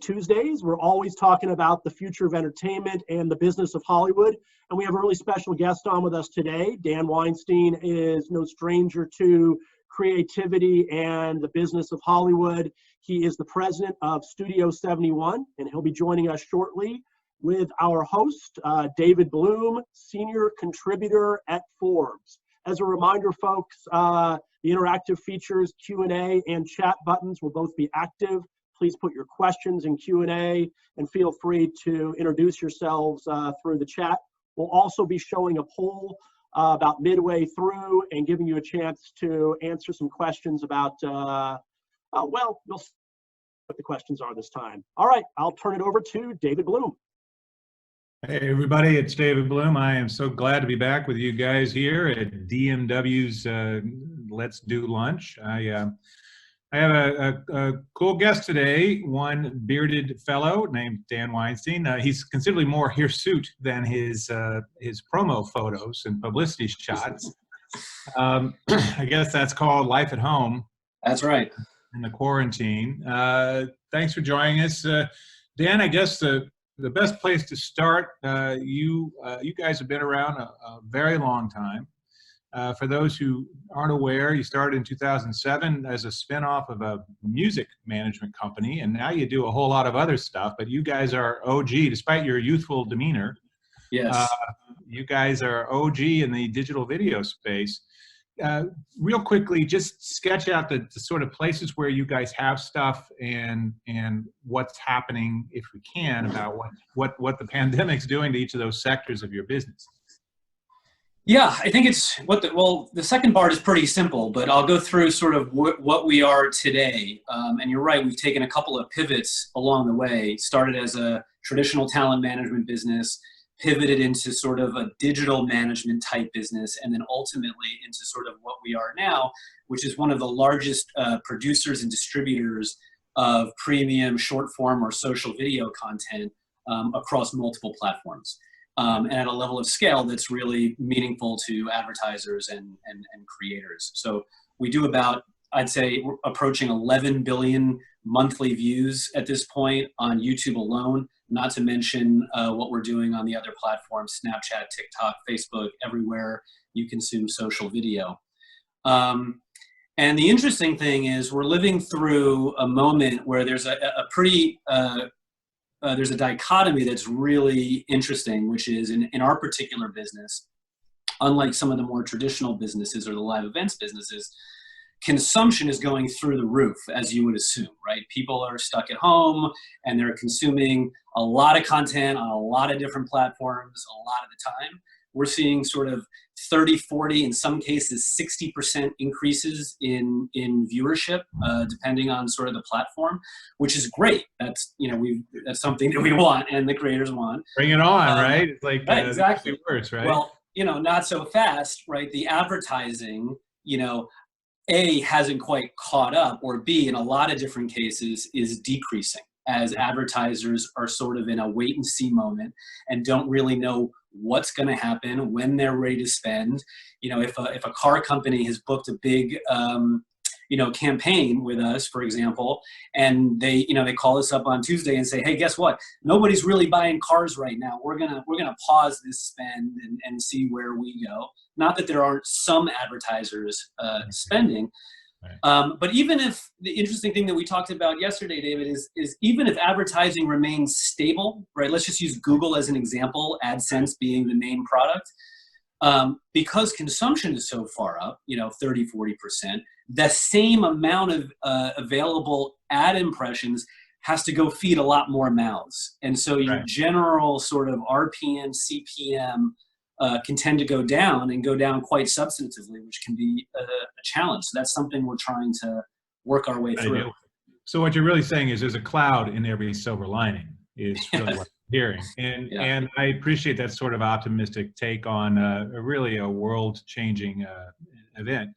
Tuesdays. We're always talking about the future of entertainment and the business of Hollywood. And we have a really special guest on with us today. Dan Weinstein is no stranger to creativity and the business of Hollywood. He is the president of Studio71, and he'll be joining us shortly with our host, David Bloom, senior contributor at Forbes. As a reminder, folks, the interactive features, Q&A and chat buttons will both be active. Please put your questions in Q&A and feel free to introduce yourselves through the chat. We'll also be showing a poll about midway through and giving you a chance to answer some questions about, well, we'll see what the questions are this time. All right, I'll turn it over to David Bloom. Hey everybody, it's David Bloom. I am so glad to be back with you guys here at DMW's Let's Do Lunch. I have a cool guest today, one bearded fellow named Dan Weinstein. He's considerably more hirsute than his promo photos and publicity shots. I guess that's called life at home. That's right. In the quarantine. Thanks for joining us. Dan, I guess the best place to start, you guys have been around a very long time. For those who aren't aware, you started in 2007 as a spinoff of a music management company, and now you do a whole lot of other stuff, but you guys are OG, despite your youthful demeanor. Yes. You guys are OG in the digital video space. Real quickly, just sketch out the sort of places where you guys have stuff and what's happening, if we can, about what the pandemic's doing to each of those sectors of your business. Yeah, I think it's the second part is pretty simple, but I'll go through sort of what we are today. And you're right, we've taken a couple of pivots along the way. Started as a traditional talent management business, pivoted into sort of a digital management type business, and then ultimately into sort of what we are now, which is one of the largest producers and distributors of premium short form or social video content across multiple platforms. And at a level of scale that's really meaningful to advertisers and creators. So we do about, I'd say, approaching 11 billion monthly views at this point on YouTube alone, not to mention what we're doing on the other platforms, Snapchat, TikTok, Facebook, everywhere you consume social video. And the interesting thing is we're living through a moment where there's there's a dichotomy that's really interesting, which is in our particular business, unlike some of the more traditional businesses or the live events businesses, consumption is going through the roof, as you would assume, right? People are stuck at home and they're consuming a lot of content on a lot of different platforms a lot of the time. We're seeing sort of 30, 40, in some cases 60% increases in viewership, depending on sort of the platform, which is great. That's, that's something that we want and the creators want. Bring it on, right? It's like right, exactly. Worse, right? Well, not so fast, right? The advertising, A, hasn't quite caught up, or B, in a lot of different cases, is decreasing as advertisers are sort of in a wait and see moment and don't really know what's going to happen, when they're ready to spend. If a car company has booked a big, campaign with us, for example, and they call us up on Tuesday and say, hey, guess what? Nobody's really buying cars right now. We're gonna pause this spend and see where we go. Not that there aren't some advertisers spending, right. But even if the interesting thing that we talked about yesterday, David, is even if advertising remains stable, right? Let's just use Google as an example, AdSense being the main product. Because consumption is so far up, 30, 40%, the same amount of available ad impressions has to go feed a lot more mouths. And so your right. general sort of RPM, CPM can tend to go down and go down quite substantively, which can be a challenge. So that's something we're trying to work our way through. So what you're really saying is there's a cloud in every silver lining is really what I'm hearing. And I appreciate that sort of optimistic take on really a world-changing event.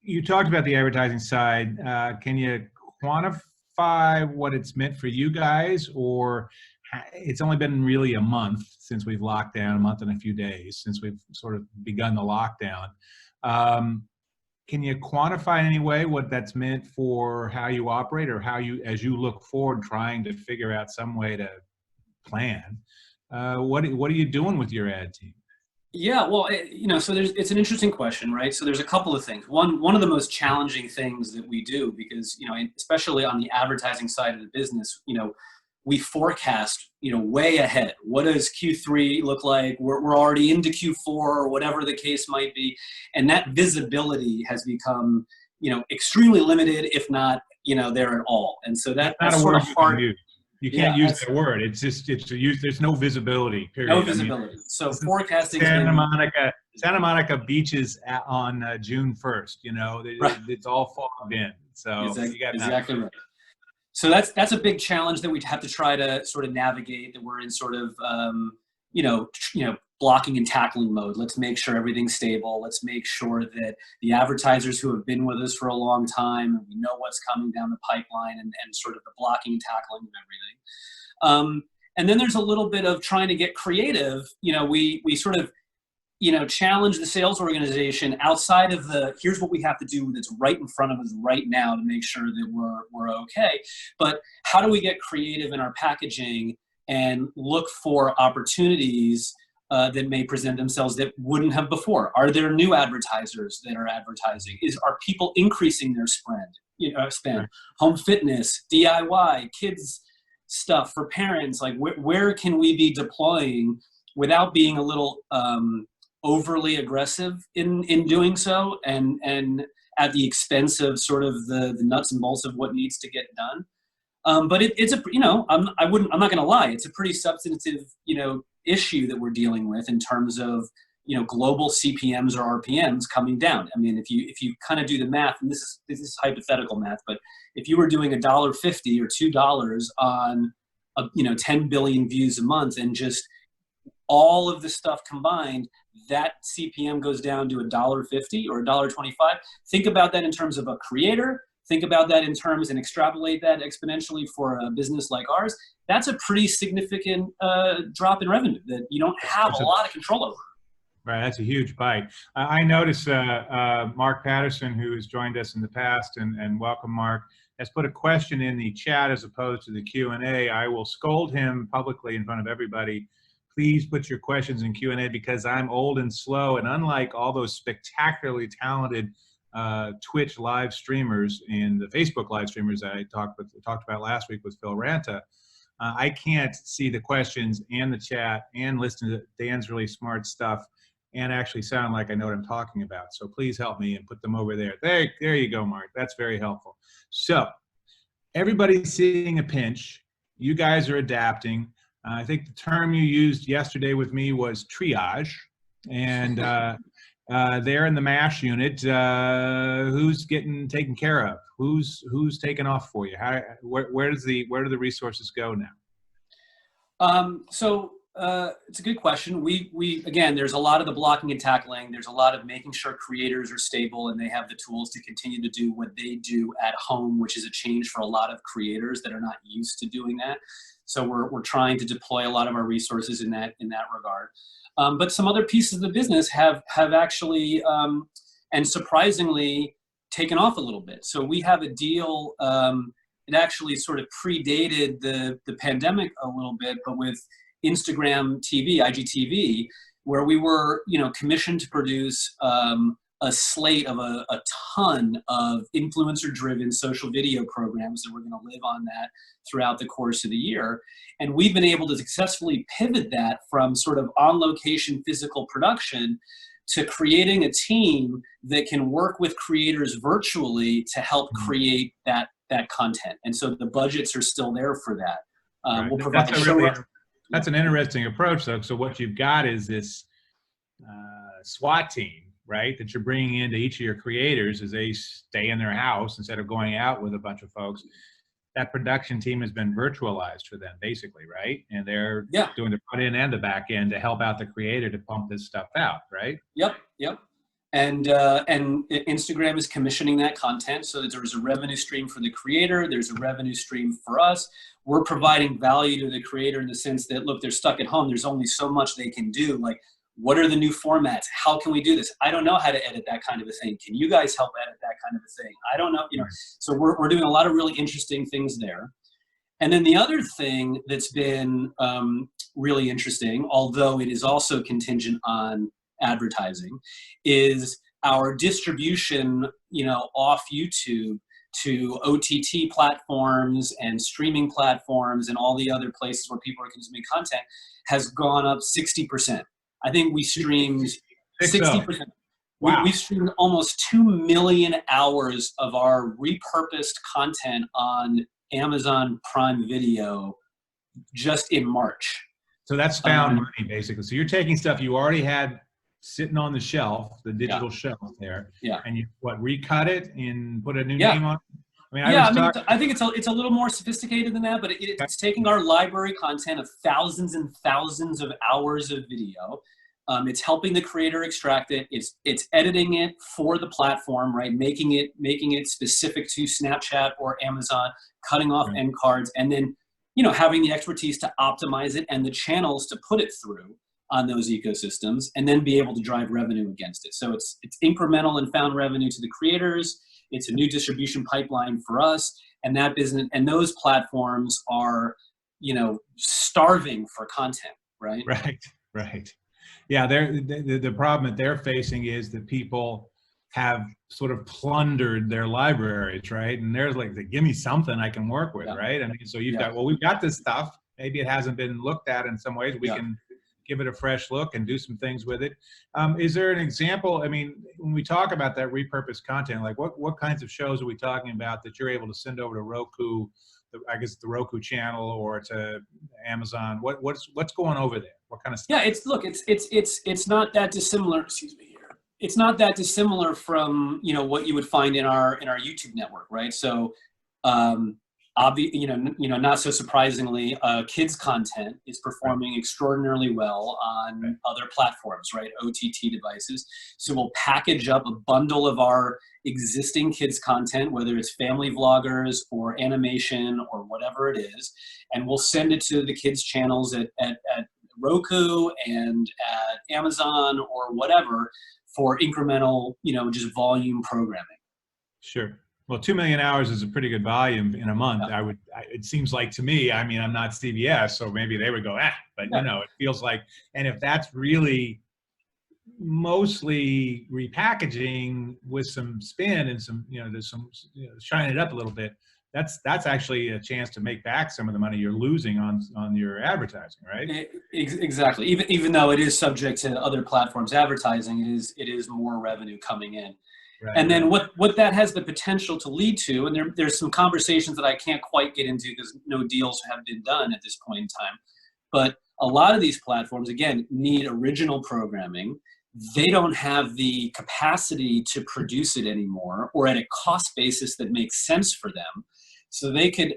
You talked about the advertising side. Can you quantify what it's meant for you guys, or it's only been really a month since we've locked down, a month and a few days since we've sort of begun the lockdown. can you quantify in any way what that's meant for how you operate, or how you, as you look forward, trying to figure out some way to plan? What are you doing with your ad team? Yeah, well, so it's an interesting question, right? So there's a couple of things. One of the most challenging things that we do, because, especially on the advertising side of the business, we forecast, way ahead. What does Q3 look like? We're already into Q4 or whatever the case might be. And that visibility has become, extremely limited, if not, there at all. And so that's not a sort word of you hard. can use. You can't use that word. It's just, there's no visibility, period. No visibility. So forecasting. Santa Monica beaches on June 1st, Right. It's all fogged in. So exactly right. So that's a big challenge that we'd have to try to sort of navigate, that we're in sort of, blocking and tackling mode. Let's make sure everything's stable. Let's make sure that the advertisers who have been with us for a long time, we know what's coming down the pipeline, and sort of the blocking and tackling of everything. And then there's a little bit of trying to get creative. We sort of, challenge the sales organization outside of here's what we have to do that's right in front of us right now to make sure that we're okay. But how do we get creative in our packaging and look for opportunities that may present themselves that wouldn't have before? Are there new advertisers that are advertising? Are people increasing their spend? Right. Home fitness, DIY, kids stuff for parents. Like where can we be deploying without being a little overly aggressive in doing so, and at the expense of sort of the nuts and bolts of what needs to get done? But it's a, I'm not going to lie, it's a pretty substantive, issue that we're dealing with in terms of, global CPMs or RPMs coming down. I mean, if you kind of do the math, and this is hypothetical math, but if you were doing $1.50 or $2 on 10 billion views a month, and just all of the stuff combined, that CPM goes down to $1.50 or $1.25. Think about that in terms of a creator. Think about that in terms, and extrapolate that exponentially for a business like ours. That's a pretty significant drop in revenue that you don't have a lot of control over. Right, that's a huge bite. I noticed Mark Patterson, who has joined us in the past, and welcome, Mark, has put a question in the chat as opposed to the Q&A. I will scold him publicly in front of everybody. Please put your questions in Q&A, because I'm old and slow, and unlike all those spectacularly talented Twitch live streamers and the Facebook live streamers that I talked about last week with Phil Ranta, I can't see the questions and the chat and listen to Dan's really smart stuff and actually sound like I know what I'm talking about. So please help me and put them over there. There you go, Mark. That's very helpful. So everybody's seeing a pinch. You guys are adapting. I think the term you used yesterday with me was triage. And there in the MASH unit, who's getting taken care of? Who's taken off for you? Where do the resources go now? It's a good question. We again, there's a lot of the blocking and tackling. There's a lot of making sure creators are stable and they have the tools to continue to do what they do at home, which is a change for a lot of creators that are not used to doing that. So we're trying to deploy a lot of our resources in that regard. But some other pieces of the business have actually, and surprisingly, taken off a little bit. So we have a deal, it actually sort of predated the pandemic a little bit, but with Instagram TV, IGTV, where we were, commissioned to produce a slate of a ton of influencer-driven social video programs that we're going to live on that throughout the course of the year. And we've been able to successfully pivot that from sort of on-location physical production to creating a team that can work with creators virtually to help create that content. And so the budgets are still there for that. Right. We'll provide That's an interesting approach, though. So what you've got is this SWAT team, right, that you're bringing into each of your creators as they stay in their house instead of going out with a bunch of folks. That production team has been virtualized for them, basically, right? And they're doing the front end and the back end to help out the creator to pump this stuff out, right? Yep. And Instagram is commissioning that content so that there's a revenue stream for the creator. There's a revenue stream for us. We're providing value to the creator in the sense that, look, they're stuck at home. There's only so much they can do. Like, What are the new formats? How can we do this? I don't know how to edit that kind of a thing. Can you guys help edit that kind of a thing? I don't know, you know. So we're doing a lot of really interesting things there. And then the other thing that's been really interesting, although it is also contingent on advertising, is our distribution, you know, off YouTube to OTT platforms and streaming platforms and all the other places where people are consuming content has gone up 60%. I think we streamed 60%. Wow. We streamed almost 2 million hours of our repurposed content on Amazon Prime Video just in March. So that's found money, basically. So you're taking stuff you already had sitting on the shelf, the digital shelf there, and you recut it and put a new name on it? I mean, I think it's a little more sophisticated than that, but it's taking our library content of thousands and thousands of hours of video. It's helping the creator extract it. It's editing it for the platform, right? Making it specific to Snapchat or Amazon, cutting off end cards, and then, you know, having the expertise to optimize it and the channels to put it through on those ecosystems, and then be able to drive revenue against it. So it's incremental and found revenue to the creators. It's a new distribution pipeline for us, and that business and those platforms are, you know, starving for content, right? Right. Yeah, the problem that they're facing is that people have sort of plundered their libraries, right? And there's like, give me something I can work with, right? I mean, so you've got, well, we've got this stuff. Maybe it hasn't been looked at in some ways. We can give it a fresh look and do some things with it. Is there an example? I mean, when we talk about that repurposed content, like what kinds of shows are we talking about that you're able to send over to Roku, I guess the Roku channel, or to Amazon? What's going over there? What kind of stuff? Yeah, it's not that dissimilar. Excuse me here. It's not that dissimilar from, you know, what you would find in our YouTube network, right? So, not so surprisingly, kids content is performing extraordinarily well on other platforms, right? OTT devices. So we'll package up a bundle of our existing kids content, whether it's family vloggers or animation or whatever it is, and we'll send it to the kids channels at Roku and at Amazon or whatever for incremental, you know, just volume programming. Sure. Well, 2 million hours is a pretty good volume in a month. It seems like to me, I mean, I'm not CBS, so maybe they would go, but you know, it feels like, and if that's really mostly repackaging with some spin and some, you know, there's some, you know, shine it up a little bit, that's actually a chance to make back some of the money you're losing on your advertising, right? Exactly. Even though it is subject to other platforms advertising, it is more revenue coming in. Right. And then what that has the potential to lead to, and there's some conversations that I can't quite get into because no deals have been done at this point in time, but a lot of these platforms, again, need original programming. They don't have the capacity to produce it anymore, or at a cost basis that makes sense for them. So they could,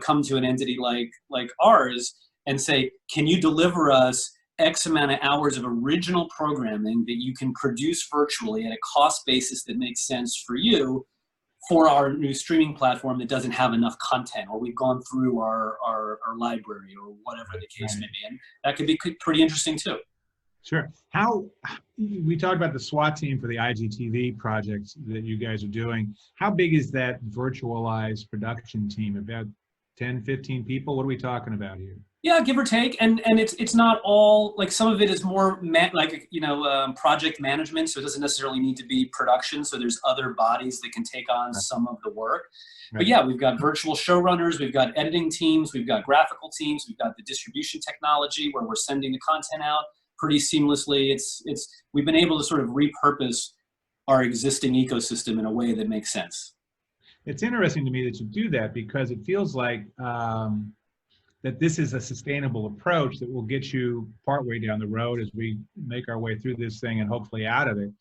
come to an entity like ours and say, can you deliver us X amount of hours of original programming that you can produce virtually at a cost basis that makes sense for you for our new streaming platform that doesn't have enough content, or we've gone through our library, or whatever the case may be. And that could be pretty interesting too. Sure. We talked about the SWAT team for the IGTV projects that you guys are doing. How big is that virtualized production team? About 10, 15 people? What are we talking about here? Yeah, give or take, and it's not all, like, some of it is more project management, so it doesn't necessarily need to be production. So there's other bodies that can take on some of the work. Right. But yeah, we've got virtual showrunners, we've got editing teams, we've got graphical teams, we've got the distribution technology where we're sending the content out pretty seamlessly. We've been able to sort of repurpose our existing ecosystem in a way that makes sense. It's interesting to me that you do that, because it feels like that this is a sustainable approach that will get you partway down the road as we make our way through this thing and hopefully out of it.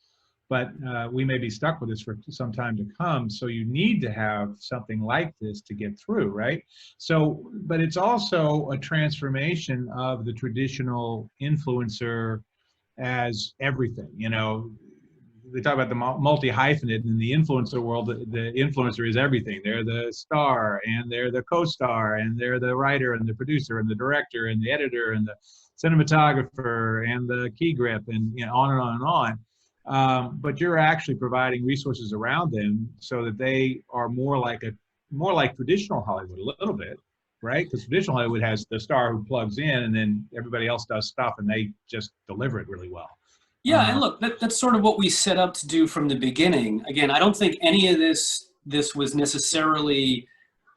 But we may be stuck with this for some time to come. So you need to have something like this to get through, right? So, but it's also a transformation of the traditional influencer as everything, you know, they talk about the multi-hyphenate in the influencer world. The influencer is everything. They're the star, and they're the co-star, and they're the writer, and the producer, and the director, and the editor, and the cinematographer, and the key grip, and on and on and on. But you're actually providing resources around them so that they are more like traditional Hollywood, a little bit, right? Because traditional Hollywood has the star who plugs in, and then everybody else does stuff, and they just deliver it really well. Yeah, and look, that's sort of what we set up to do from the beginning. Again, I don't think any of this was necessarily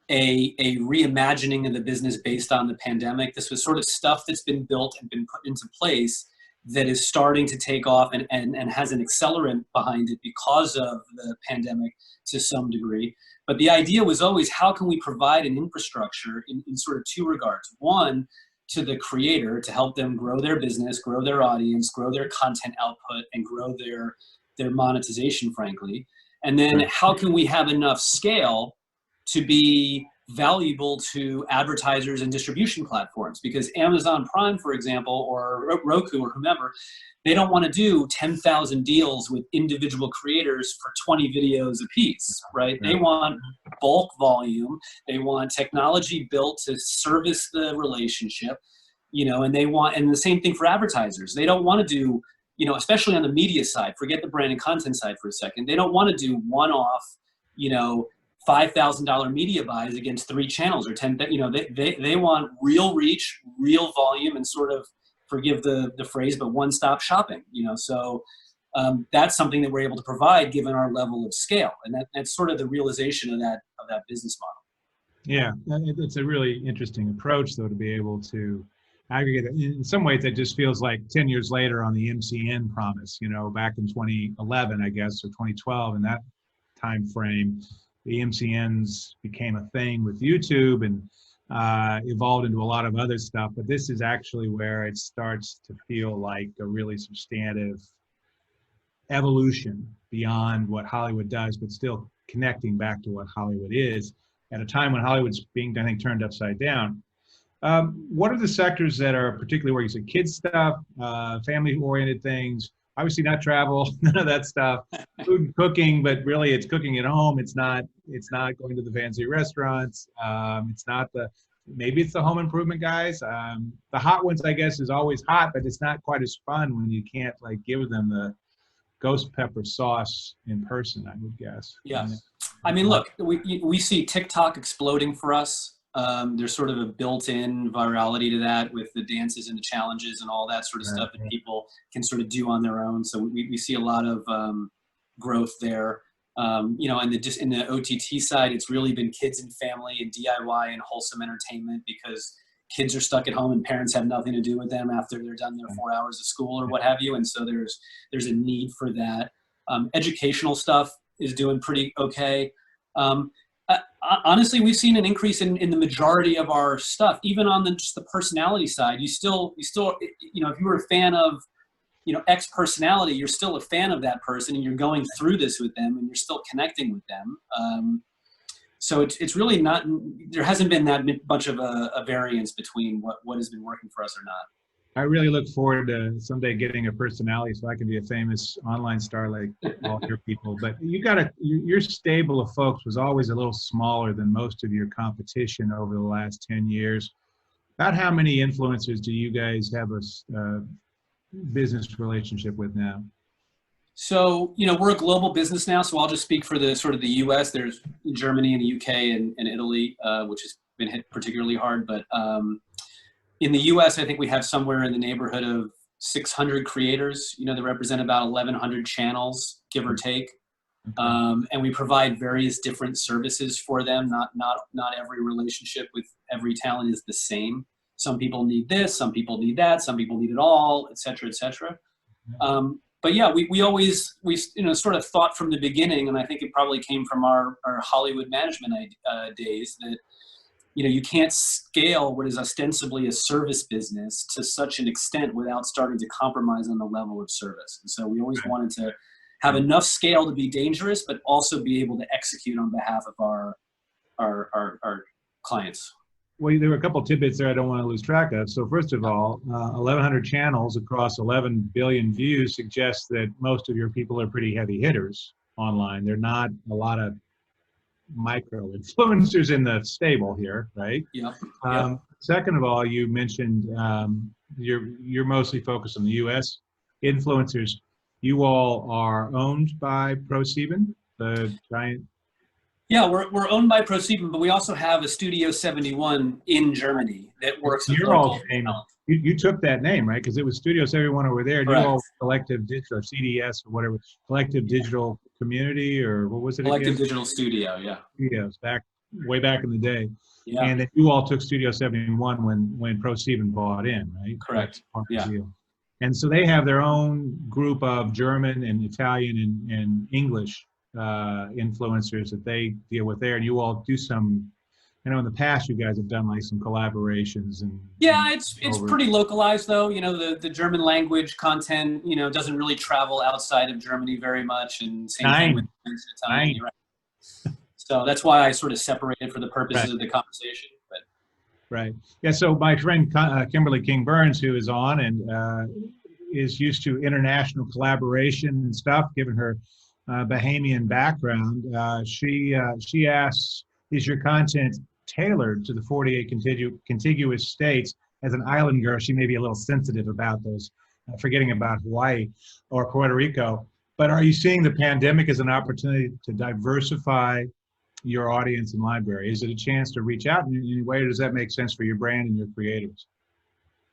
a reimagining of the business based on the pandemic. This was sort of stuff that's been built and been put into place that is starting to take off and has an accelerant behind it because of the pandemic to some degree. But the idea was always, how can we provide an infrastructure in sort of two regards? One, to the creator to help them grow their business, grow their audience, grow their content output, and grow their monetization, frankly. And then how can we have enough scale to be valuable to advertisers and distribution platforms? Because Amazon Prime, for example, or Roku or whomever, they don't want to do 10,000 deals with individual creators for 20 videos a piece, right? They want bulk volume. They want technology built to service the relationship, and and the same thing for advertisers. They don't want to do, especially on the media side, forget the brand and content side for a second. They don't want to do one-off, $5,000 media buys against 3 channels or 10, they want real reach, real volume, and sort of, forgive the phrase, but one-stop shopping, so that's something that we're able to provide given our level of scale. And that's sort of the realization of that business model. Yeah, it's a really interesting approach, though, to be able to aggregate it. In some ways, it just feels like 10 years later on the MCN promise, back in 2011, I guess, or 2012, in that time frame, the MCNs became a thing with YouTube and evolved into a lot of other stuff. But this is actually where it starts to feel like a really substantive evolution beyond what Hollywood does, but still connecting back to what Hollywood is at a time when Hollywood's being, I think, turned upside down. What are the sectors that are particularly where you say kids stuff, family-oriented things? Obviously not travel, none of that stuff. Food and cooking, but really it's cooking at home. It's not going to the fancy restaurants. Maybe it's the home improvement guys. The hot ones, I guess, is always hot, but it's not quite as fun when you can't give them the ghost pepper sauce in person, I would guess. Yeah. I mean, look, we see TikTok exploding for us. There's sort of a built-in virality to that with the dances and the challenges and all that sort of stuff that people can sort of do on their own. So we see a lot of growth there. And just in the OTT side, it's really been kids and family and DIY and wholesome entertainment because kids are stuck at home and parents have nothing to do with them after they're done their 4 hours of school or what have you. And so there's a need for that. Educational stuff is doing pretty okay. Honestly, we've seen an increase in the majority of our stuff, even on just the personality side. You still, if you were a fan of, X personality, you're still a fan of that person and you're going through this with them and you're still connecting with them. So it's really not, there hasn't been that much of a variance between what has been working for us or not. I really look forward to someday getting a personality so I can be a famous online star like all your people. But your stable of folks was always a little smaller than most of your competition over the last 10 years. About how many influencers do you guys have a business relationship with now? So, we're a global business now, so I'll just speak for the US. There's Germany and the UK and Italy, which has been hit particularly hard. But in the US, I think we have somewhere in the neighborhood of 600 creators, that represent about 1,100 channels, give or take. Okay. And we provide various different services for them. Not every relationship with every talent is the same. Some people need this, some people need that, some people need it all, et cetera, et cetera. But yeah, we always sort of thought from the beginning, and I think it probably came from our Hollywood management days, that you can't scale what is ostensibly a service business to such an extent without starting to compromise on the level of service. And so we always wanted to have enough scale to be dangerous, but also be able to execute on behalf of our clients. well, there were a couple tidbits there I don't want to lose track of. So first of all, 1,100 channels across 11 billion views suggests that most of your people are pretty heavy hitters online. They're not a lot of micro influencers in the stable here, right? Yeah. Second of all, you mentioned you're mostly focused on the U.S. influencers. You all are owned by ProSeiben, the giant. Yeah, we're owned by ProSeiben, but we also have a Studio71 in Germany that works with local talent. You took that name, right? Because it was Studio71 over there, and Correct. you all Collective Digital, or CDS, or whatever, Collective Digital Community, or what was it Collective again? Digital Studio, yeah. Studios, way back in the day. Yeah. And that you all took Studio71 when ProSeiben bought in, right? Correct. Yeah. Deal. And so they have their own group of German and Italian and English influencers that they deal with there, and you all do some. I know in the past you guys have done like some collaborations and. Yeah, it's pretty localized though. You know, the German language content, you know, doesn't really travel outside of Germany very much, and same thing with Italian. Right. So that's why I sort of separated for the purposes of the conversation. But. Right. Yeah. So my friend Kimberly King Burns, who is on and is used to international collaboration and stuff, given her Bahamian background, she asks, "Is your content tailored to the 48 contiguous states?" As an island girl, she may be a little sensitive about those, forgetting about Hawaii or Puerto Rico. But are you seeing the pandemic as an opportunity to diversify your audience and library? Is it a chance to reach out in any way, or does that make sense for your brand and your creators?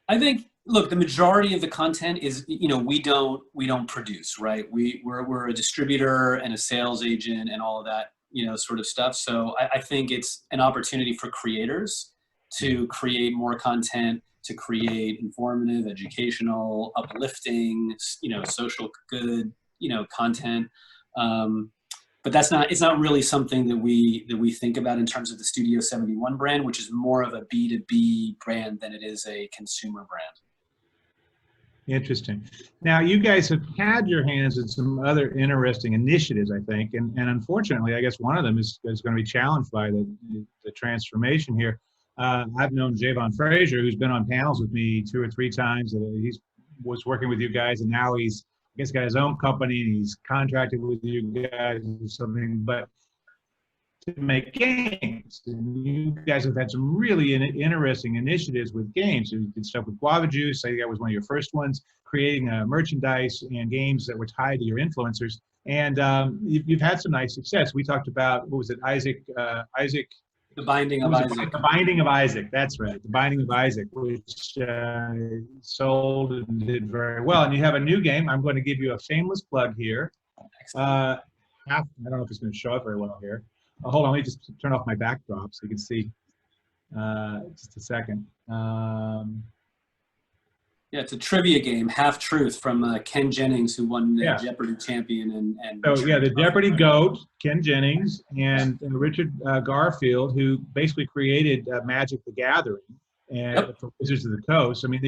I think, look, the majority of the content is, you know, we don't produce, right? We're a distributor and a sales agent and all of that, you know, sort of stuff. So I think it's an opportunity for creators to create more content, to create informative, educational, uplifting, you know, social good, you know, content. But it's not really something that we think about in terms of the Studio71 brand, which is more of a B2B brand than it is a consumer brand. Interesting. Now, you guys have had your hands in some other interesting initiatives, I think, and unfortunately, I guess one of them is going to be challenged by the transformation here. I've known Javon Frazier, who's been on panels with me 2 or 3 times. He was working with you guys, and now he's got his own company, and he's contracted with you guys or something, but to make games. And you guys have had some really interesting initiatives with games. You did stuff with Guava Juice. I think that was one of your first ones, creating merchandise and games that were tied to your influencers. And you've had some nice success. We talked about, what was it, Isaac? The Binding of Isaac. The Binding of Isaac, that's right. The Binding of Isaac, which sold and did very well. And you have a new game. I'm going to give you a shameless plug here. I don't know if it's going to show up very well here. Hold on, let me just turn off my backdrop so you can see. Just a second. Yeah, it's a trivia game, Half Truth, from Ken Jennings, who won the Jeopardy champion. So yeah, the Jeopardy GOAT, Ken Jennings, and Richard Garfield, who basically created Magic the Gathering and for Wizards of the Coast. I mean,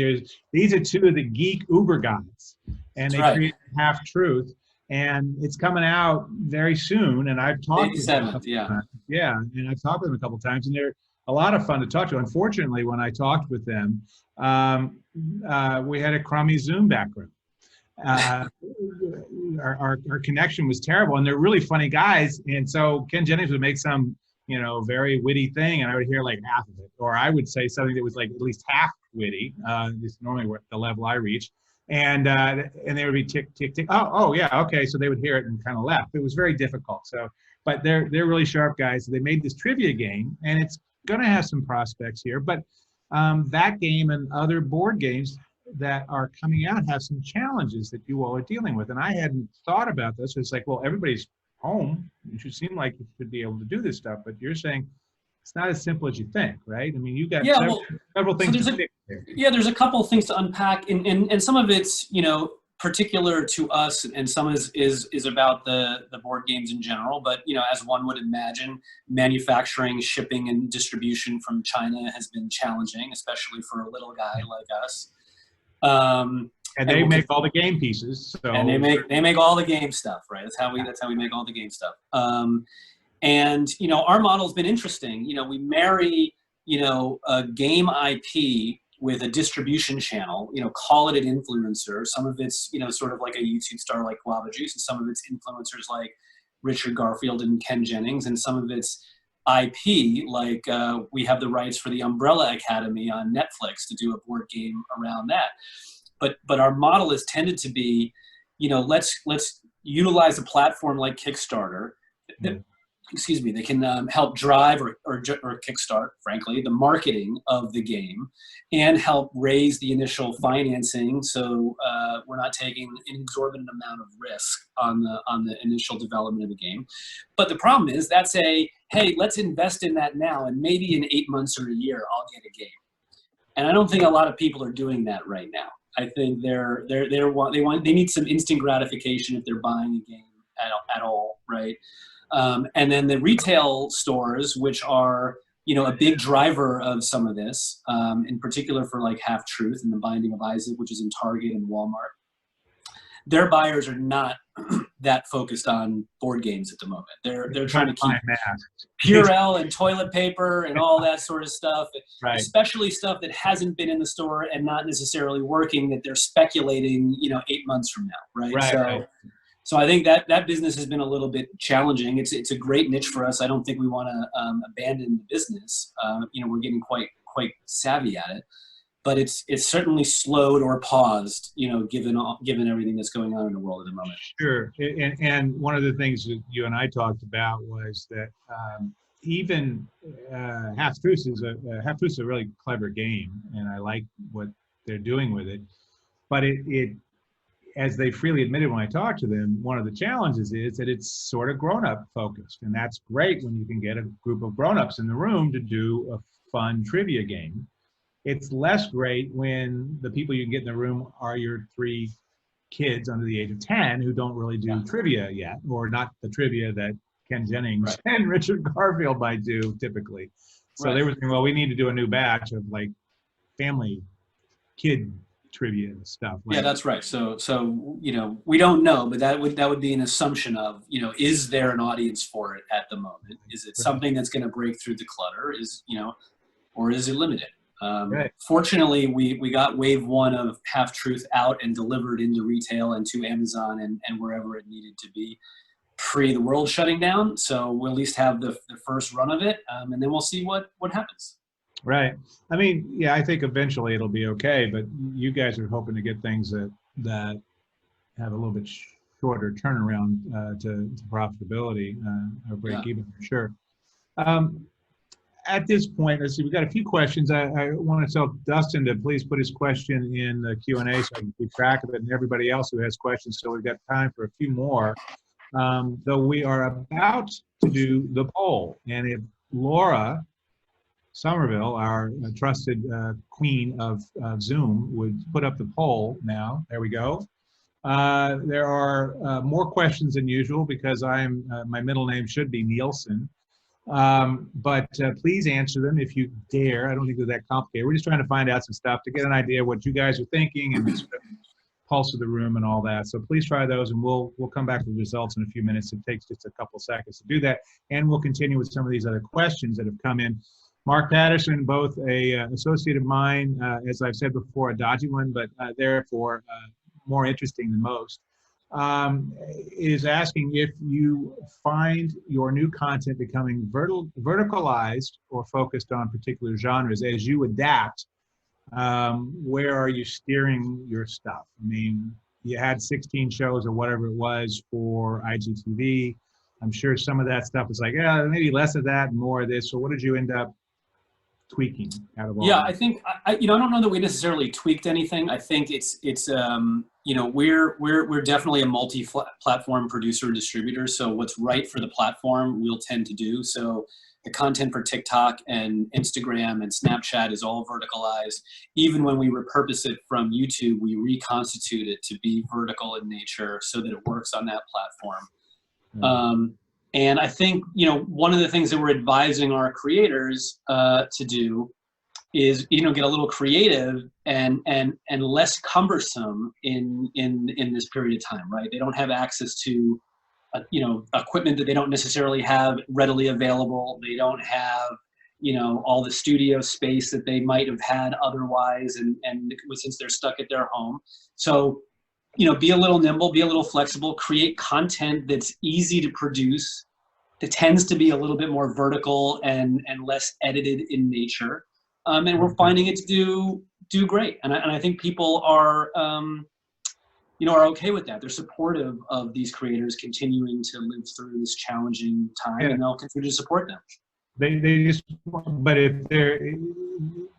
these are 2 of the geek uber guys, and they created Half Truth, and it's coming out very soon. And I've talked to them. And I've talked to them a couple of times, and they're a lot of fun to talk to. Unfortunately, when I talked with them, we had a crummy Zoom background. Our connection was terrible, and they're really funny guys. And so Ken Jennings would make some, you know, very witty thing, and I would hear like half of it, or I would say something that was like at least half witty. This is normally the level I reach, and they would be tick tick tick. Oh yeah, okay. So they would hear it and kind of laugh. It was very difficult. So, but they're really sharp guys. So they made this trivia game, and it's going to have some prospects here, but that game and other board games that are coming out have some challenges that you all are dealing with. And I hadn't thought about this. It's like, well, everybody's home. You should seem like you should be able to do this stuff, but you're saying it's not as simple as you think, right? I mean, you got several things to fix there. Yeah, there's a couple of things to unpack, and some of it's, you know, particular to us, and some is about the board games in general. But, you know, as one would imagine, manufacturing, shipping, and distribution from China has been challenging, especially for a little guy like us. And they make all the game pieces. So. And they make all the game stuff, right? That's how we make all the game stuff. And, you know, our model's been interesting. You know, we marry a game IP with a distribution channel, call it an influencer. Some of it's, sort of like a YouTube star like Guava Juice, and some of it's influencers like Richard Garfield and Ken Jennings, and some of it's IP, like we have the rights for the Umbrella Academy on Netflix to do a board game around that. But our model has tended to be, let's utilize a platform like Kickstarter that, excuse me, they can help drive or kickstart, frankly, the marketing of the game and help raise the initial financing, so we're not taking an exorbitant amount of risk on the initial development of the game. But the problem is that's hey, let's invest in that now, and maybe in 8 months or a year I'll get a game. And I don't think a lot of people are doing that right now. I think they need some instant gratification if they're buying a game at all, right? And then the retail stores, which are, a big driver of some of this, in particular for like Half Truth and The Binding of Isaac, which is in Target and Walmart, their buyers are not that focused on board games at the moment. They're trying to keep Purell and toilet paper and all that sort of stuff, right. Especially stuff that hasn't been in the store and not necessarily working, that they're speculating, 8 months from now, right? Right. So I think that business has been a little bit challenging. It's a great niche for us. I don't think we want to abandon the business. We're getting quite savvy at it, but it's certainly slowed or paused, given everything that's going on in the world at the moment. Sure, and one of the things that you and I talked about was that even Half Truth is a really clever game, and I like what they're doing with it, but it as they freely admitted when I talked to them, one of the challenges is that it's sort of grown-up focused. And that's great when you can get a group of grown-ups in the room to do a fun trivia game. It's less great when the people you can get in the room are your 3 kids under the age of 10 who don't really do trivia yet, or not the trivia that Ken Jennings and Richard Garfield might do typically. So they were saying, well, we need to do a new batch of like family kid trivia stuff. Yeah, that's right. So we don't know, but that would be an assumption of, is there an audience for it at the moment? Is it something that's going to break through the clutter? Or is it limited? Fortunately, we got wave 1 of Half Truth out and delivered into retail and to Amazon and wherever it needed to be pre the world shutting down. So we'll at least have the first run of it, and then we'll see what happens. Right. I mean, yeah, I think eventually it'll be okay, but you guys are hoping to get things that have a little bit shorter turnaround to profitability or break even for sure. At this point, let's see, we've got a few questions. I want to tell Dustin to please put his question in the Q&A so I can keep track of it, and everybody else who has questions, so we've got time for a few more. Though we are about to do the poll, and if Laura Somerville, our trusted queen of Zoom, would put up the poll now. There we go. There are more questions than usual because my middle name should be Nielsen. But please answer them if you dare. I don't think they're that complicated. We're just trying to find out some stuff to get an idea of what you guys are thinking and the pulse of the room and all that. So please try those, and we'll come back with results in a few minutes. It takes just a couple seconds to do that, and we'll continue with some of these other questions that have come in. Mark Patterson, both a associate of mine, as I've said before, a dodgy one, but therefore more interesting than most, is asking if you find your new content becoming verticalized or focused on particular genres as you adapt. Where are you steering your stuff? I mean, you had 16 shows or whatever it was for IGTV. I'm sure some of that stuff is like, yeah, maybe less of that and more of this. So what did you end up tweaking out of all that? I think I don't know that we necessarily tweaked anything. I think it's we're definitely a multi-platform producer and distributor. So what's right for the platform, we'll tend to do. So the content for TikTok and Instagram and Snapchat is all verticalized. Even when we repurpose it from YouTube, we reconstitute it to be vertical in nature so that it works on that platform. And I think, one of the things that we're advising our creators to do is, get a little creative and less cumbersome in this period of time, right? They don't have access to, equipment that they don't necessarily have readily available. They don't have, you know, all the studio space that they might have had otherwise, and since they're stuck at their home. So, you know, be a little nimble, be a little flexible, create content that's easy to produce, that tends to be a little bit more vertical and less edited in nature. And we're finding it to do great. And I think people are, you know, are okay with that. They're supportive of these creators continuing to live through this challenging time, and they'll continue to support them. They just, but if they're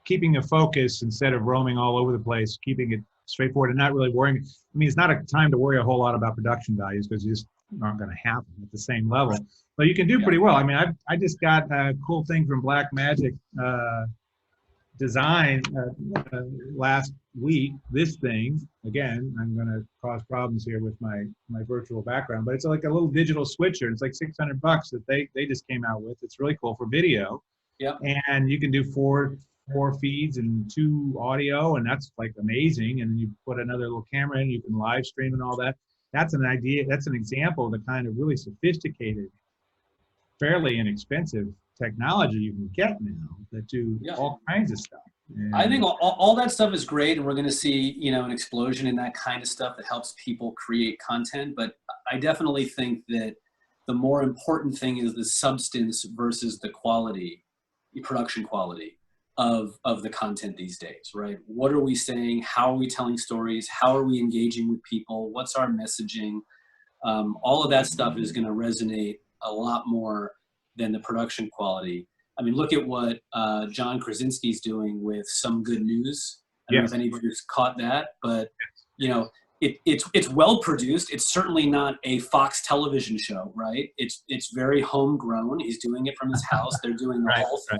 keeping a focus instead of roaming all over the place, keeping it straightforward and not really worrying. I mean, it's not a time to worry a whole lot about production values because you just aren't going to have them at the same level. But you can do pretty well. I mean, I just got a cool thing from Black Magic Design last week. This thing, again, I'm going to cause problems here with my virtual background, but it's like a little digital switcher. It's like $600 that they just came out with. It's really cool for video. Yep. And you can do four feeds and 2 audio, and that's like amazing. And then you put another little camera in, you can live stream and all that. That's an idea. That's an example of the kind of really sophisticated, fairly inexpensive technology you can get now that do all kinds of stuff. And I think all that stuff is great, and we're going to see, you know, an explosion in that kind of stuff that helps people create content. But I definitely think that the more important thing is the substance versus the quality, the production quality of the content these days, right? What are we saying? How are we telling stories? How are we engaging with people? What's our messaging? All of that stuff is going to resonate a lot more than the production quality. I mean, look at what John Krasinski's doing with Some Good News. I don't know if anybody's caught that, but you know, it's well produced. It's certainly not a Fox television show, right? It's very homegrown. He's doing it from his house. They're doing the whole thing.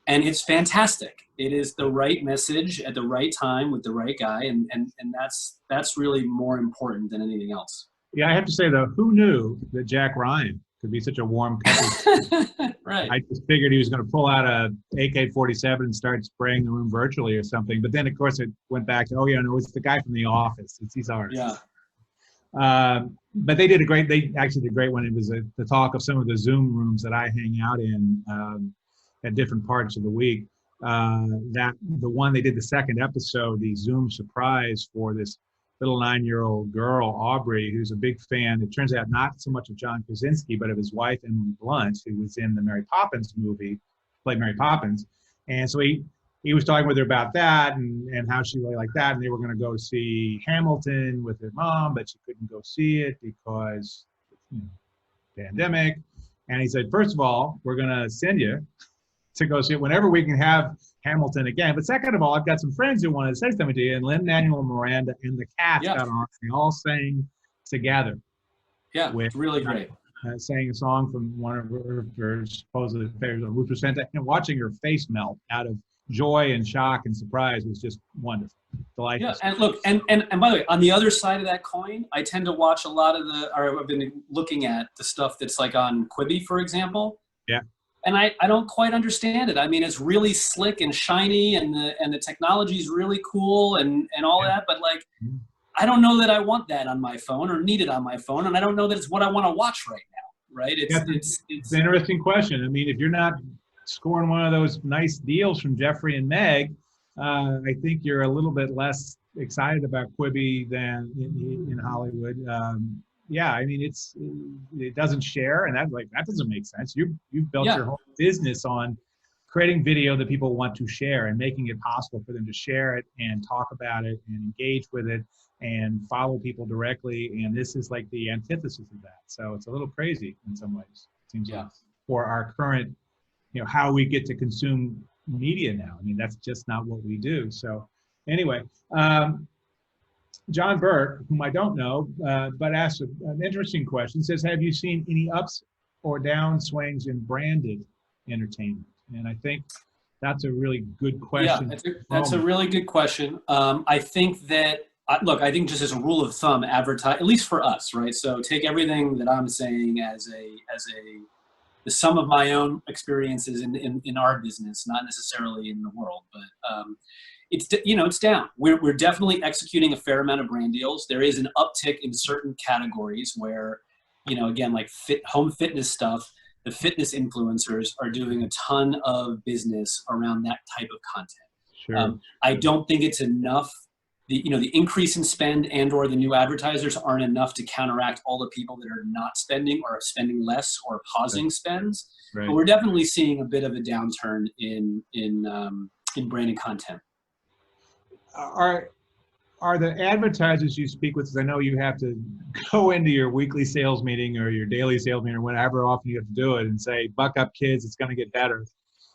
And it's fantastic. It is the right message at the right time with the right guy, and that's really more important than anything else. Yeah, I have to say though, who knew that Jack Ryan could be such a warm couple? Right. I just figured he was going to pull out a AK-47 and start spraying the room virtually or something. But then, of course, it went back to, oh yeah, no, it's the guy from The Office. He's ours. Yeah. But they actually did great when it was the talk of some of the Zoom rooms that I hang out in at different parts of the week. That the one they did the second episode, the Zoom surprise for this little 9-year-old girl, Aubrey, who's a big fan. It turns out not so much of John Krasinski, but of his wife, Emily Blunt, who was in the Mary Poppins movie, played Mary Poppins. And so he was talking with her about that and how she really liked that. And they were going to go see Hamilton with her mom, but she couldn't go see it because pandemic. And he said, first of all, we're going to send you to go see it whenever we can have Hamilton again. But second of all, I've got some friends who want to say something to you, and Lin-Manuel Miranda and the cast got on. They all sang together. Yeah, with, really great. Sang a song from one of her supposedly favorites, Ruth Senta, and watching her face melt out of joy and shock and surprise was just wonderful. Delightful. Yeah, and look, and by the way, on the other side of that coin, I tend to watch a lot of I've been looking at the stuff that's like on Quibi, for example. Yeah. And I don't quite understand it. I mean, it's really slick and shiny, and the technology is really cool and all that. But like, I don't know that I want that on my phone or need it on my phone, and I don't know that it's what I want to watch right now. Right? It's an interesting question. I mean, if you're not scoring one of those nice deals from Jeffrey and Meg, I think you're a little bit less excited about Quibi than in Hollywood. Yeah, I mean, it doesn't share, and that doesn't make sense. You've built your whole business on creating video that people want to share and making it possible for them to share it and talk about it and engage with it and follow people directly. And this is like the antithesis of that. So it's a little crazy in some ways, it seems like, for our current, how we get to consume media now. I mean, that's just not what we do. So anyway, John Burke, whom I don't know, but asked an interesting question, says, have you seen any ups or down swings in branded entertainment? And I think that's a really good question. Yeah, that's a really good question. I think that, look, I think just as a rule of thumb, advertise, at least for us, right? So take everything that I'm saying as the sum of my own experiences in our business, not necessarily in the world, but it's down. We're definitely executing a fair amount of brand deals. There is an uptick in certain categories where, again, like home fitness stuff, the fitness influencers are doing a ton of business around that type of content. Sure. I don't think it's enough. The increase in spend and or the new advertisers aren't enough to counteract all the people that are not spending or spending less or pausing spends. Right. But we're definitely seeing a bit of a downturn in branded content. Are the advertisers you speak with, because I know you have to go into your weekly sales meeting or your daily sales meeting or whatever often you have to do it and say, buck up kids, it's going to get better,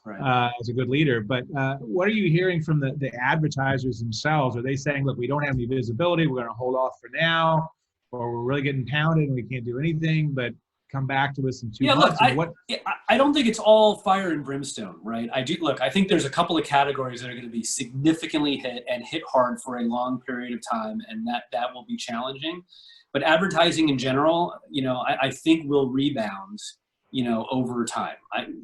right. As a good leader. But what are you hearing from the advertisers themselves? Are they saying, look, we don't have any visibility, we're going to hold off for now, or we're really getting pounded and we can't do anything, but come back to us in 2 months? Look, I don't think it's all fire and brimstone, right? I think there's a couple of categories that are going to be significantly hit hard for a long period of time, and that will be challenging. But advertising in general, I think will rebound, over time.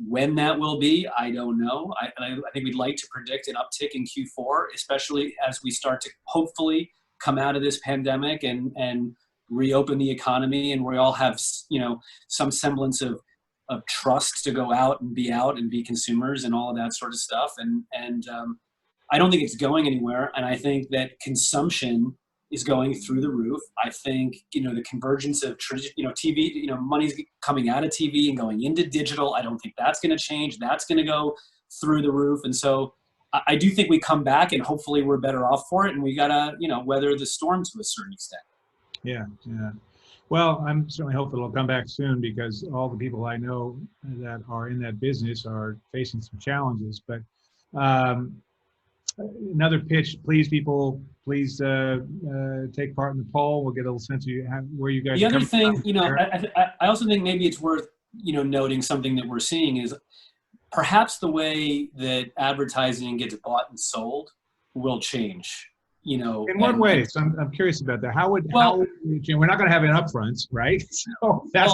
When that will be, I don't know. I think we'd like to predict an uptick in Q4, especially as we start to hopefully come out of this pandemic and reopen the economy, and we all have, some semblance of trust to go out and be consumers and all of that sort of stuff. And I don't think it's going anywhere. And I think that consumption is going through the roof. I think, the convergence of TV, money's coming out of TV and going into digital. I don't think that's going to change. That's going to go through the roof. And so I do think we come back, and hopefully we're better off for it. And we got to, weather the storm to a certain extent. Yeah. Well, I'm certainly hopeful it'll come back soon, because all the people I know that are in that business are facing some challenges. But another pitch, please, people, please take part in the poll. We'll get a little sense of where you guys are. The other thing, I also think maybe it's worth, noting something that we're seeing is perhaps the way that advertising gets bought and sold will change. In what way? So I'm curious about that. How would we're not going to have an upfronts, right? So that's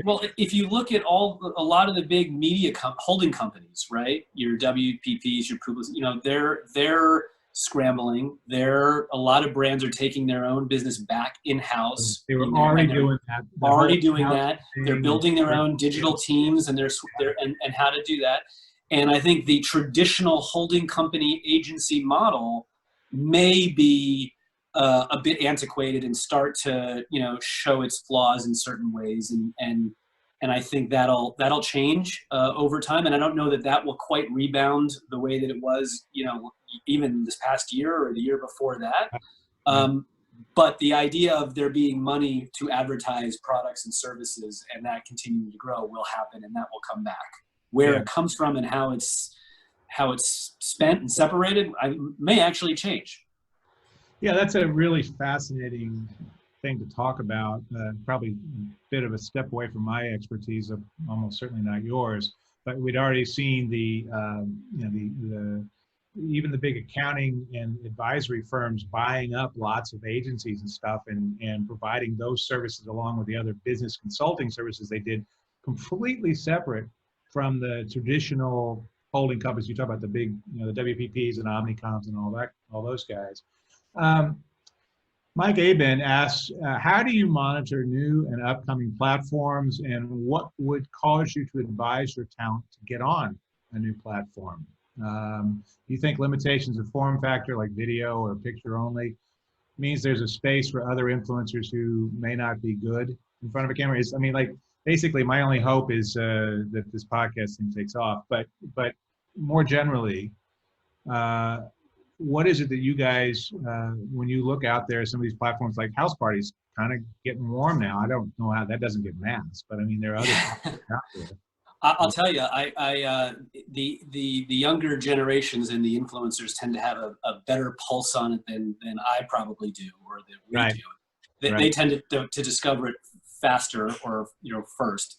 well, if you look at a lot of the big media holding companies, right? Your WPPs, your Publicis, they're scrambling. A lot of brands are taking their own business back in-house. They were already doing that. They're building their own digital teams, and and how to do that. And I think the traditional holding company agency model may be a bit antiquated and start to show its flaws in certain ways, and I think that'll change over time, and I don't know that will quite rebound the way that it was even this past year or the year before that. But the idea of there being money to advertise products and services and that continuing to grow will happen, and that will come back. Where it comes from and how it's spent and separated, may actually change. Yeah, that's a really fascinating thing to talk about. Probably a bit of a step away from my expertise, almost certainly not yours. But we'd already seen even the big accounting and advisory firms buying up lots of agencies and stuff, and providing those services along with the other business consulting services they did, completely separate from the traditional holding companies. You talk about the big, the WPPs and Omnicoms and all those guys. Mike Aben asks, how do you monitor new and upcoming platforms, and what would cause you to advise your talent to get on a new platform? Do you think limitations of form factor like video or picture only means there's a space for other influencers who may not be good in front of a camera? Basically my only hope is that this podcast thing takes off, but more generally, what is it that you guys, when you look out there, some of these platforms like House Party's kind of getting warm now. I don't know how that doesn't get masked, but I mean, there are other platforms out there. I'll tell you, the younger generations and the influencers tend to have a better pulse on it than I probably do, or that we do. They tend to discover it faster, or first.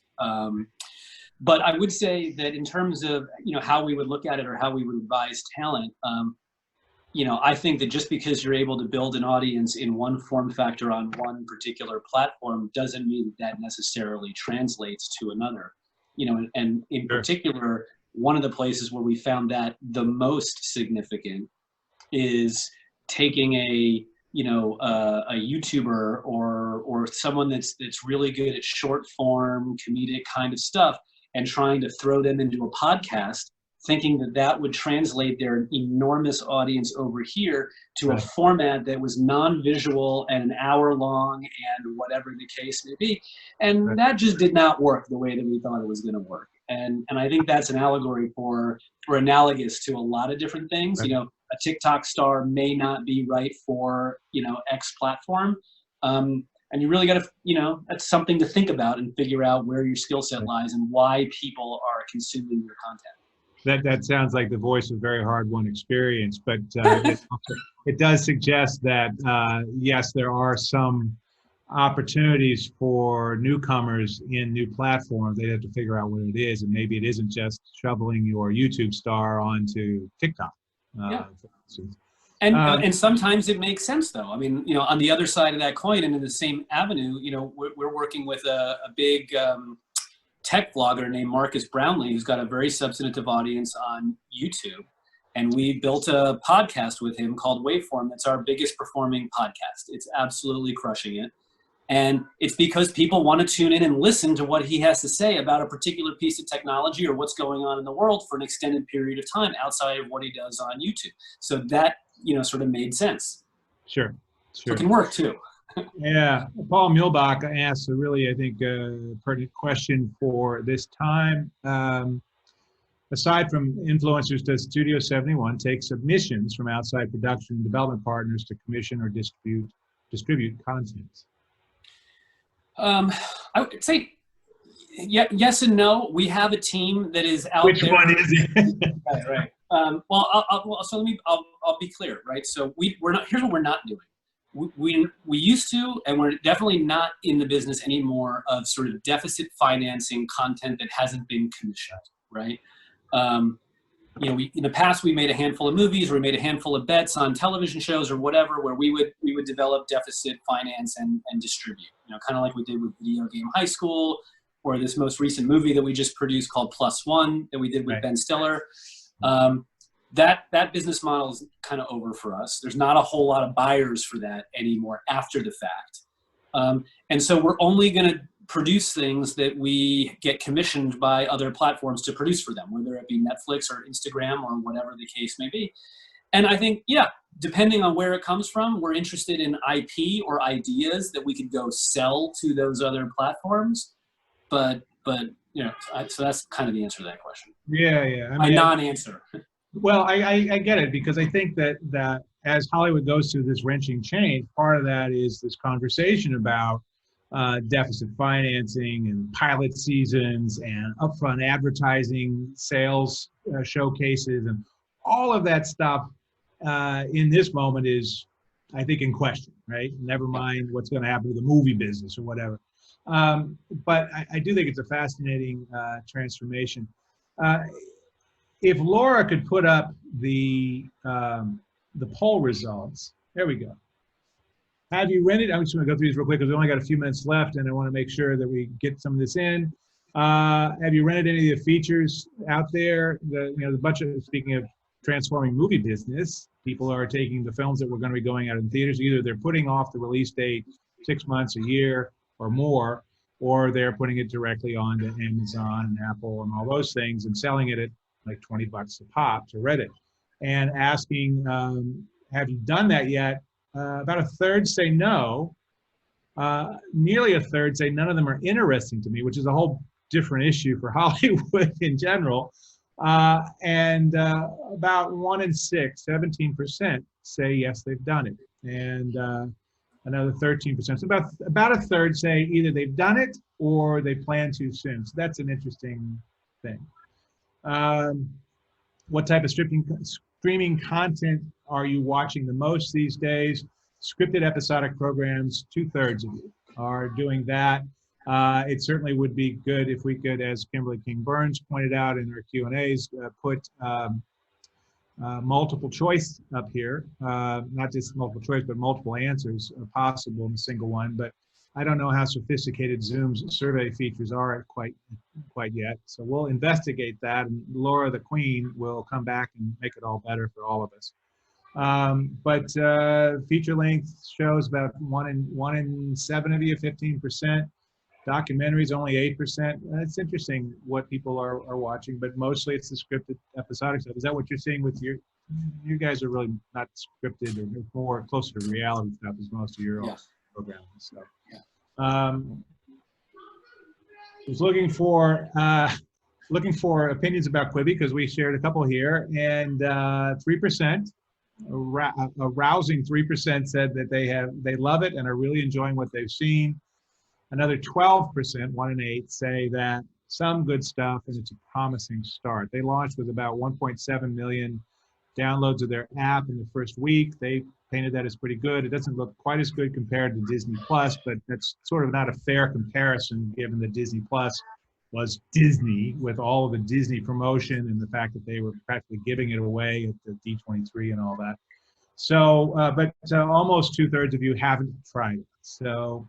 But I would say that in terms of how we would look at it or how we would advise talent, I think that just because you're able to build an audience in one form factor on one particular platform doesn't mean that necessarily translates to another. And in particular, one of the places where we found that the most significant is taking a a YouTuber or someone that's really good at short form comedic kind of stuff, and trying to throw them into a podcast, thinking that that would translate their enormous audience over here to a format that was non-visual and an hour long and whatever the case may be. And that just did not work the way that we thought it was going to work. And I think that's an allegory for, or analogous to, a lot of different things. You know, a TikTok star may not be right for, X platform. And you really got to, that's something to think about and figure out where your skill set lies and why people are consuming your content. That sounds like the voice of very hard-won experience, but it does suggest that, yes, there are some opportunities for newcomers in new platforms. They have to figure out what it is, and maybe it isn't just shoveling your YouTube star onto TikTok. For instance. And sometimes it makes sense, though. I mean, on the other side of that coin and in the same avenue, we're working with a big tech vlogger named Marcus Brownlee, who's got a very substantive audience on YouTube. And we built a podcast with him called Waveform. That's our biggest performing podcast. It's absolutely crushing it. And it's because people want to tune in and listen to what he has to say about a particular piece of technology or what's going on in the world for an extended period of time outside of what he does on YouTube. So that, sort of made sense. Sure. So it can work too. Yeah. Paul Muehlbach asked a really, I think, pertinent question for this time. Aside from influencers, does Studio71 take submissions from outside production and development partners to commission or distribute content? I would say yes and no. We have a team that is out there. Which one is it? Right. I'll be clear, right? So we're not. Here's what we're not doing. We used to, and we're definitely not in the business anymore of sort of deficit financing content that hasn't been commissioned, right? In the past we made a handful of movies, or we made a handful of bets on television shows or whatever, where we would develop deficit finance and distribute. Kind of like we did with Video Game High School, or this most recent movie that we just produced called Plus One that we did with Ben Stiller. That business model is kind of over for us. There's not a whole lot of buyers for that anymore after the fact. And so we're only going to produce things that we get commissioned by other platforms to produce for them, whether it be Netflix or Instagram or whatever the case may be. And I think, depending on where it comes from, we're interested in IP or ideas that we could go sell to those other platforms. But so that's kind of the answer to that question. Yeah. My non-answer. Well, I get it, because I think that as Hollywood goes through this wrenching change, part of that is this conversation about deficit financing and pilot seasons and upfront advertising, sales showcases, and all of that stuff in this moment is, I think, in question, right? Never mind what's going to happen to the movie business or whatever. But I do think it's a fascinating transformation. If Laura could put up the poll results, there we go. Have you rented? I'm just going to go through these real quick because we only got a few minutes left, and I want to make sure that we get some of this in. Have you rented any of the features out there? The bunch of, speaking of transforming movie business, people are taking the films that were going to be going out in theaters. Either they're putting off the release date 6 months, a year, or more, or they're putting it directly onto Amazon and Apple and all those things and selling it at like $20 a pop to Reddit, and asking, have you done that yet? About a third say no. Nearly a third say none of them are interesting to me, which is a whole different issue for Hollywood in general. And about 1 in 6, 17%, say yes, they've done it. And another 13%. So about a third say either they've done it or they plan to soon. So that's an interesting thing. What type of streaming content are you watching the most these days? Scripted episodic programs, 2/3 of you are doing that. It certainly would be good if we could, as Kimberly King Burns pointed out in our Q&As, put multiple choice up here. Not just multiple choice, but multiple answers possible in a single one. But I don't know how sophisticated Zoom's survey features are quite yet. So we'll investigate that, and Laura the Queen will come back and make it all better for all of us. But feature length shows about one in 7 of you, 15%. Documentaries only 8%. It's interesting what people are watching, but mostly it's the scripted episodic stuff. Is that what you're seeing with your? You guys are really not scripted, or more closer to reality stuff as most of your programming stuff. Yeah. I was looking for opinions about Quibi because we shared a couple here, and 3%, a rousing 3% said that they love it and are really enjoying what they've seen. Another 12%, 1 in 8, say that some good stuff and it's a promising start. They launched with about 1.7 million downloads of their app in the first week. They painted that as pretty good. It doesn't look quite as good compared to Disney Plus, but that's sort of not a fair comparison given that Disney Plus was Disney with all of the Disney promotion and the fact that they were practically giving it away at the D23 and all that. So, but almost 2/3 of you haven't tried it. So,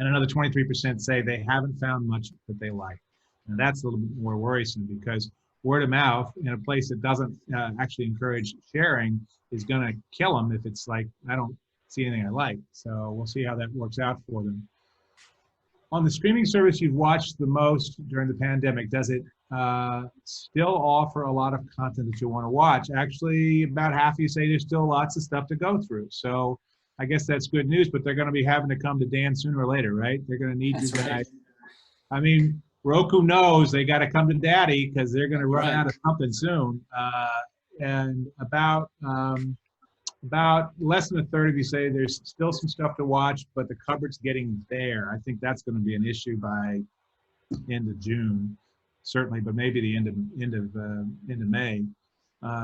and another 23% say they haven't found much that they like. And that's a little bit more worrisome because word of mouth in a place that doesn't actually encourage sharing is going to kill them if it's like, I don't see anything I like. So we'll see how that works out for them. On the streaming service you've watched the most during the pandemic, does it still offer a lot of content that you want to watch? Actually, about half of you say there's still lots of stuff to go through. So I guess that's good news, but they're going to be having to come to Dan sooner or later, right? They're going to need you guys. Right. I mean, Roku knows they got to come to Daddy because they're going to run out of something soon. And about less than 1/3 of you say there's still some stuff to watch, but the cupboard's getting bare. I think that's going to be an issue by end of June, certainly, but maybe the end of May.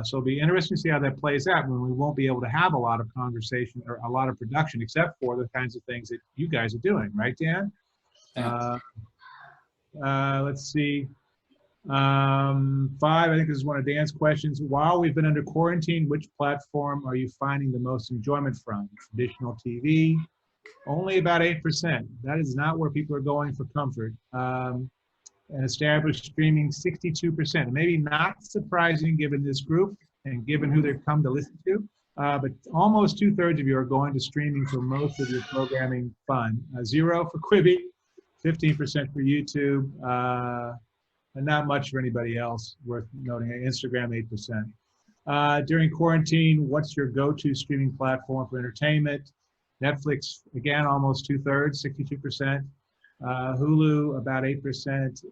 So it'll be interesting to see how that plays out when we won't be able to have a lot of conversation or a lot of production, except for the kinds of things that you guys are doing, right, Dan? Let's see. 5, I think this is one of Dan's questions. While we've been under quarantine, which platform are you finding the most enjoyment from? Traditional TV, only about 8%. That is not where people are going for comfort. And established streaming, 62%. Maybe not surprising given this group and given who they've come to listen to, but almost 2/3 of you are going to streaming for most of your programming fun. 0 for Quibi, 15% for YouTube, and not much for anybody else worth noting. Instagram, 8%. During quarantine, what's your go-to streaming platform for entertainment? Netflix, again, almost 2/3, 62%. Hulu, about 8%.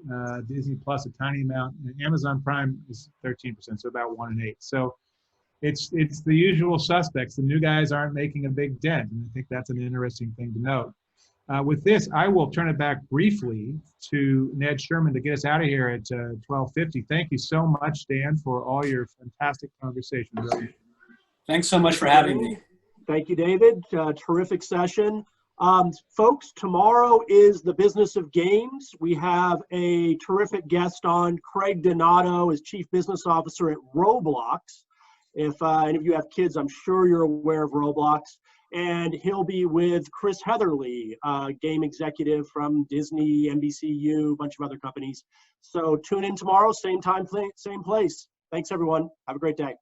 Disney Plus, a tiny amount. And Amazon Prime is 13%, so about 1 in 8. So it's the usual suspects. The new guys aren't making a big dent, and I think that's an interesting thing to note. With this, I will turn it back briefly to Ned Sherman to get us out of here at 12:50. Thank you so much, Dan, for all your fantastic conversation. Really. Thanks so much for having me. Thank you, David. Terrific session. Folks, tomorrow is the business of games. We have a terrific guest on, Craig Donato, is Chief Business Officer at Roblox. If any of you have kids, I'm sure you're aware of Roblox. And he'll be with Chris Heatherly, game executive from Disney, NBCU, a bunch of other companies. So tune in tomorrow, same time, same place. Thanks, everyone. Have a great day.